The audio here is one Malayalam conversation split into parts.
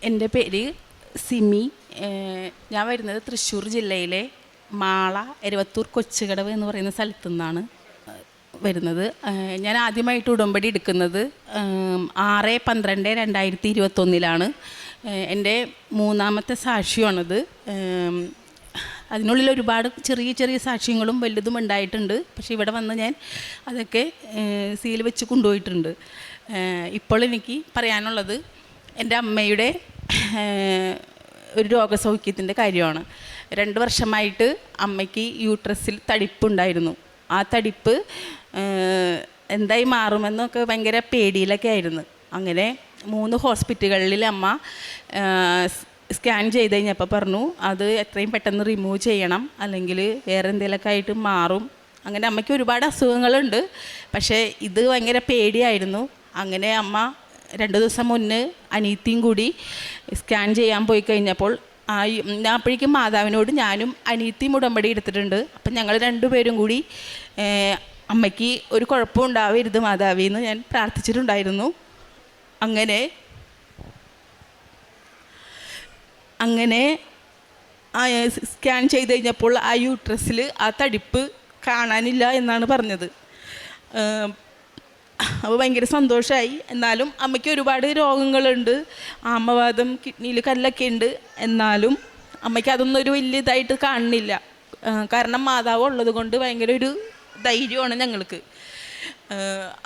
എൻ്റെ പേര് സിമി. ഞാൻ വരുന്നത് തൃശ്ശൂർ ജില്ലയിലെ മാള എരവത്തൂർ കൊച്ചുകടവ് എന്ന് പറയുന്ന സ്ഥലത്തു നിന്നാണ് വരുന്നത്. ഞാൻ ആദ്യമായിട്ട് ഉടമ്പടി എടുക്കുന്നത് 6/12/2021 എൻ്റെ മൂന്നാമത്തെ സാക്ഷ്യമാണിത്. അതിനുള്ളിൽ ഒരുപാട് ചെറിയ ചെറിയ സാക്ഷ്യങ്ങളും വലുതും ഉണ്ടായിട്ടുണ്ട്. പക്ഷേ ഇവിടെ വന്ന് ഞാൻ അതൊക്കെ സീൽ വെച്ച് കൊണ്ടുപോയിട്ടുണ്ട്. ഇപ്പോൾ എനിക്ക് പറയാനുള്ളത് എൻ്റെ അമ്മയുടെ ഒരു രോഗസൗഖ്യത്തിൻ്റെ കാര്യമാണ്. 2 വർഷമായിട്ട് അമ്മയ്ക്ക് യൂട്രസിൽ തടിപ്പുണ്ടായിരുന്നു. ആ തടിപ്പ് എന്തായി മാറുമെന്നൊക്കെ ഭയങ്കര പേടിയിലൊക്കെ ആയിരുന്നു. അങ്ങനെ 3 ഹോസ്പിറ്റലുകളിൽ അമ്മ സ്കാൻ ചെയ്ത് കഴിഞ്ഞപ്പോൾ പറഞ്ഞു അത് എത്രയും പെട്ടെന്ന് റിമൂവ് ചെയ്യണം, അല്ലെങ്കിൽ വേറെ എന്തെങ്കിലുമൊക്കെ ആയിട്ട് മാറും. അങ്ങനെ അമ്മയ്ക്ക് ഒരുപാട് അസുഖങ്ങളുണ്ട്, പക്ഷേ ഇത് ഭയങ്കര പേടിയായിരുന്നു. അങ്ങനെ അമ്മ 2 ദിവസം മുന്നേ അനീത്തിയും കൂടി സ്കാൻ ചെയ്യാൻ പോയി കഴിഞ്ഞപ്പോൾ അപ്പോഴേക്കും മാതാവിനോട് ഞാനും അനീത്തിയും ഉടമ്പടി എടുത്തിട്ടുണ്ട്. അപ്പം ഞങ്ങൾ 2 പേരും കൂടി അമ്മയ്ക്ക് ഒരു കുഴപ്പം ഉണ്ടാവരുത് മാതാവിന്ന് ഞാൻ പ്രാർത്ഥിച്ചിട്ടുണ്ടായിരുന്നു. അങ്ങനെ സ്കാൻ ചെയ്ത് കഴിഞ്ഞപ്പോൾ ആ യൂട്രസിൽ ആ തടിപ്പ് കാണാനില്ല എന്നാണ് പറഞ്ഞത്. അപ്പോൾ ഭയങ്കര സന്തോഷമായി. എന്നാലും അമ്മയ്ക്ക് ഒരുപാട് രോഗങ്ങളുണ്ട്, ആമവാദം, കിഡ്നിയിൽ കല്ലൊക്കെ ഉണ്ട്. എന്നാലും അമ്മയ്ക്ക് അതൊന്നും ഒരു വലിയ ഇതായിട്ട് കാണുന്നില്ല. കാരണം മാതാവ് ഉള്ളത് കൊണ്ട് ഭയങ്കര ഒരു ധൈര്യമാണ് ഞങ്ങൾക്ക്.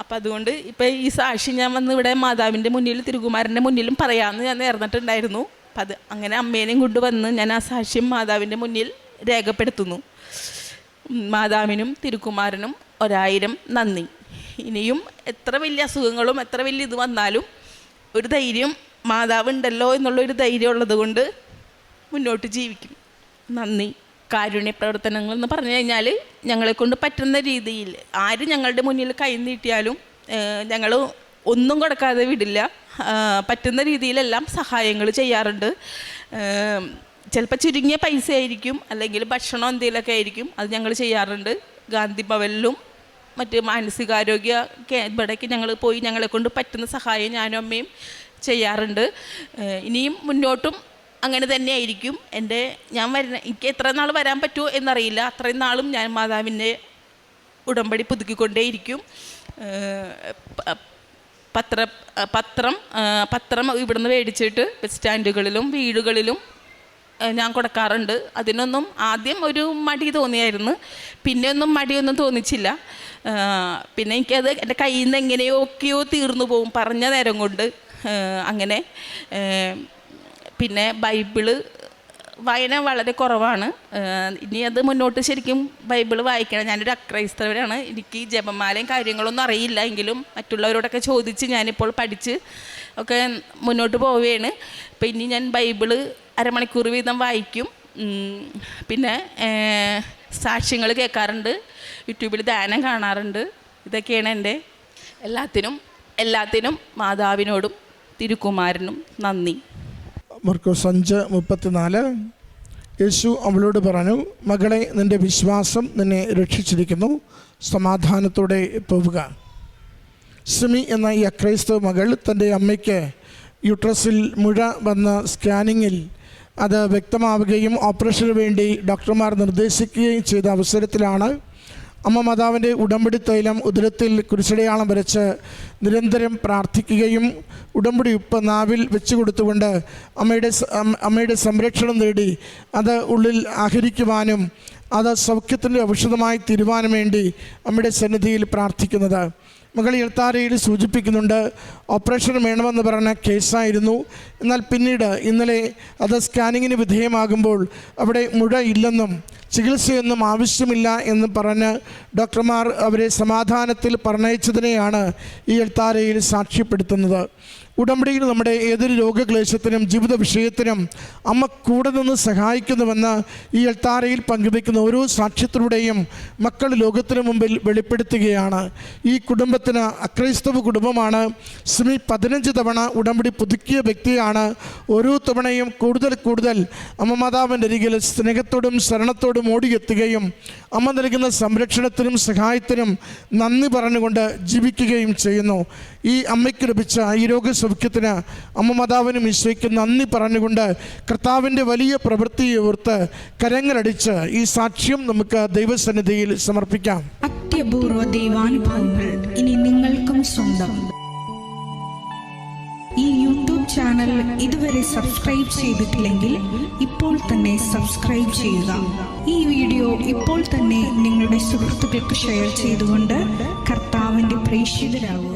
അപ്പം അതുകൊണ്ട് ഇപ്പം ഈ സാക്ഷി ഞാൻ വന്ന് ഇവിടെ മാതാവിൻ്റെ മുന്നിൽ തിരുകുമാരൻ്റെ മുന്നിലും പറയാമെന്ന് ഞാൻ നേർന്നിട്ടുണ്ടായിരുന്നു. അപ്പം അത് അങ്ങനെ അമ്മേനെയും കൊണ്ട് വന്ന് ഞാൻ ആ സാക്ഷ്യം മാതാവിൻ്റെ മുന്നിൽ രേഖപ്പെടുത്തുന്നു. മാതാവിനും തിരുകുമാരനും 1000 നന്ദി. ഇനിയും എത്ര വലിയ അസുഖങ്ങളും എത്ര വലിയ ഇത് വന്നാലും ഒരു ധൈര്യം മാതാവ് ഉണ്ടല്ലോ എന്നുള്ളൊരു ധൈര്യം ഉള്ളത് കൊണ്ട് മുന്നോട്ട് ജീവിക്കും. നന്ദി. കാരുണ്യ പ്രവർത്തനങ്ങൾ എന്ന് പറഞ്ഞു കഴിഞ്ഞാൽ ഞങ്ങളെക്കൊണ്ട് പറ്റുന്ന രീതിയിൽ ആര് ഞങ്ങളുടെ മുന്നിൽ കൈ നീട്ടിയാലും ഞങ്ങൾ ഒന്നും കൊടുക്കാതെ വിടില്ല. പറ്റുന്ന രീതിയിലെല്ലാം സഹായങ്ങൾ ചെയ്യാറുണ്ട്. ചിലപ്പോൾ ചുരുങ്ങിയ പൈസ ആയിരിക്കും, അല്ലെങ്കിൽ ഭക്ഷണം എന്തെങ്കിലുമൊക്കെ ആയിരിക്കും, അത് ഞങ്ങൾ ചെയ്യാറുണ്ട്. ഗാന്ധി ഭവനിലും മറ്റ് മാനസികാരോഗ്യ ഇവിടേക്ക് ഞങ്ങൾ പോയി ഞങ്ങളെക്കൊണ്ട് പറ്റുന്ന സഹായം ഞാനും അമ്മയും ചെയ്യാറുണ്ട്. ഇനിയും മുന്നോട്ടും അങ്ങനെ തന്നെയായിരിക്കും. എനിക്ക് എത്ര നാൾ വരാൻ പറ്റുമോ എന്നറിയില്ല. അത്രയും നാളും ഞാൻ മാതാവിൻ്റെ ഉടമ്പടി പുതുക്കിക്കൊണ്ടേയിരിക്കും. പത്രം ഇവിടുന്ന് മേടിച്ചിട്ട് ബസ് സ്റ്റാൻഡുകളിലും വീടുകളിലും ഞാൻ കൊടുക്കാറുണ്ട്. അതിനൊന്നും ആദ്യം ഒരു മടി തോന്നിയായിരുന്നു, പിന്നെ ഒന്നും മടിയൊന്നും തോന്നിച്ചില്ല. പിന്നെ എനിക്കത് എൻ്റെ കയ്യിൽ നിന്ന് എങ്ങനെയൊക്കെയോ തീർന്നു പോകും പറഞ്ഞ നേരം കൊണ്ട്. അങ്ങനെ പിന്നെ ബൈബിള് വായന വളരെ കുറവാണ്. ഇനി അത് മുന്നോട്ട് ശരിക്കും ബൈബിള് വായിക്കണം. ഞാനൊരു അക്രൈസ്തവരാണ്. എനിക്ക് ജപമാലയും കാര്യങ്ങളൊന്നും അറിയില്ല, എങ്കിലും മറ്റുള്ളവരോടൊക്കെ ചോദിച്ച് ഞാനിപ്പോൾ പഠിച്ച് ഒക്കെ മുന്നോട്ട് പോവുകയാണ്. അപ്പം ഇനി ഞാൻ ബൈബിള് അരമണിക്കൂർ വീതം വായിക്കും. പിന്നെ സാക്ഷ്യങ്ങൾ കേൾക്കാറുണ്ട്, യൂട്യൂബിൽ ധ്യാനം കാണാറുണ്ട്. ഇതൊക്കെയാണ് എൻ്റെ എല്ലാത്തിനും മാതാവിനോടും തിരുക്കുമാരനും നന്ദി. മർക്കോസ് 5:34 യേശു അവളോട് പറഞ്ഞു, മകളെ, നിൻ്റെ വിശ്വാസം നിന്നെ രക്ഷിച്ചിരിക്കുന്നു, സമാധാനത്തോടെ പോവുക. സിമി എന്ന ഈ അക്രൈസ്തവ മകൾ തൻ്റെ അമ്മയ്ക്ക് യൂട്രസിൽ മുഴ വന്ന സ്കാനിങ്ങിൽ അത് വ്യക്തമാവുകയും ഓപ്പറേഷന് വേണ്ടി ഡോക്ടർമാർ നിർദ്ദേശിക്കുകയും ചെയ്ത അവസരത്തിലാണ് അമ്മ മാതാവിൻ്റെ ഉടമ്പടി തൈലം ഉദരത്തിൽ കുരിശടയാളം വരച്ച് നിരന്തരം പ്രാർത്ഥിക്കുകയും ഉടമ്പടി ഉപ്പ് നാവിൽ വെച്ച് കൊടുത്തുകൊണ്ട് അമ്മയുടെ സംരക്ഷണം നേടി അത് ഉള്ളിൽ ആഹരിക്കുവാനും അത് സൗഖ്യത്തിൻ്റെ ഔഷധമായി തീരുവാനും വേണ്ടി അമ്മയുടെ സന്നിധിയിൽ പ്രാർത്ഥിക്കുന്നത്. മകൾ എഴുത്താരയിൽ സൂചിപ്പിക്കുന്നുണ്ട്, ഓപ്പറേഷൻ വേണമെന്ന് പറഞ്ഞ കേസായിരുന്നു. എന്നാൽ പിന്നീട് ഇന്നലെ അത് സ്കാനിങ്ങിന് വിധേയമാകുമ്പോൾ അവിടെ മുഴ ഇല്ലെന്നും ചികിത്സയൊന്നും ആവശ്യമില്ല എന്ന് പറഞ്ഞ് ഡോക്ടർമാർ അവരെ സമാധാനത്തിൽ പറഞ്ഞയച്ചതിനെയാണ് ഈ എഴുത്താരയിൽ സാക്ഷ്യപ്പെടുത്തുന്നത്. ഉടമ്പടിയിൽ നമ്മുടെ ഏതൊരു രോഗക്ലേശത്തിനും ജീവിത വിഷയത്തിനും അമ്മ കൂടെ നിന്ന് സഹായിക്കുന്നുവെന്ന് ഈ എൽത്താരയിൽ പങ്കുവയ്ക്കുന്ന ഓരോ സാക്ഷ്യത്തിലൂടെയും മക്കൾ ലോകത്തിനു മുമ്പിൽ വെളിപ്പെടുത്തുകയാണ്. ഈ കുടുംബത്തിന് അക്രൈസ്തവ കുടുംബമാണ്. സിമി 15 തവണ ഉടമ്പടി പുതുക്കിയ വ്യക്തിയാണ്. ഓരോ തവണയും കൂടുതൽ അമ്മ മാതാവിൻ്റെ അരികിൽ സ്നേഹത്തോടും ശരണത്തോടും ഓടിയെത്തുകയും അമ്മ നൽകുന്ന സംരക്ഷണത്തിനും സഹായത്തിനും നന്ദി പറഞ്ഞുകൊണ്ട് ജീവിക്കുകയും ചെയ്യുന്നു. ഈ അമ്മയ്ക്ക് ലഭിച്ച ഈ രോഗ സൗഖ്യത്തിന് അമ്മ മാതാവിനും ഈശോയ്ക്ക് നന്ദി പറഞ്ഞുകൊണ്ട് കർത്താവിൻ്റെ വലിയ പ്രവൃത്തിയെ ഓർത്ത് കരങ്ങളടിച്ച് ഈ സാക്ഷ്യം നമുക്ക് ദൈവസന്നിധിയിൽ സമർപ്പിക്കാം. അത്യപൂർവ ദൈവാനുഭവങ്ങൾ ഇനി നിങ്ങൾക്കും സ്വന്തം. ഈ യൂട്യൂബ് ചാനൽ ഇതുവരെ സബ്സ്ക്രൈബ് ചെയ്തിട്ടില്ലെങ്കിൽ ഇപ്പോൾ തന്നെ സബ്സ്ക്രൈബ് ചെയ്യുക. ഈ വീഡിയോ ഇപ്പോൾ തന്നെ നിങ്ങളുടെ സുഹൃത്തുക്കൾക്ക് ഷെയർ ചെയ്തുകൊണ്ട് കർത്താവിൻ്റെ പ്രേക്ഷിതരാകുക.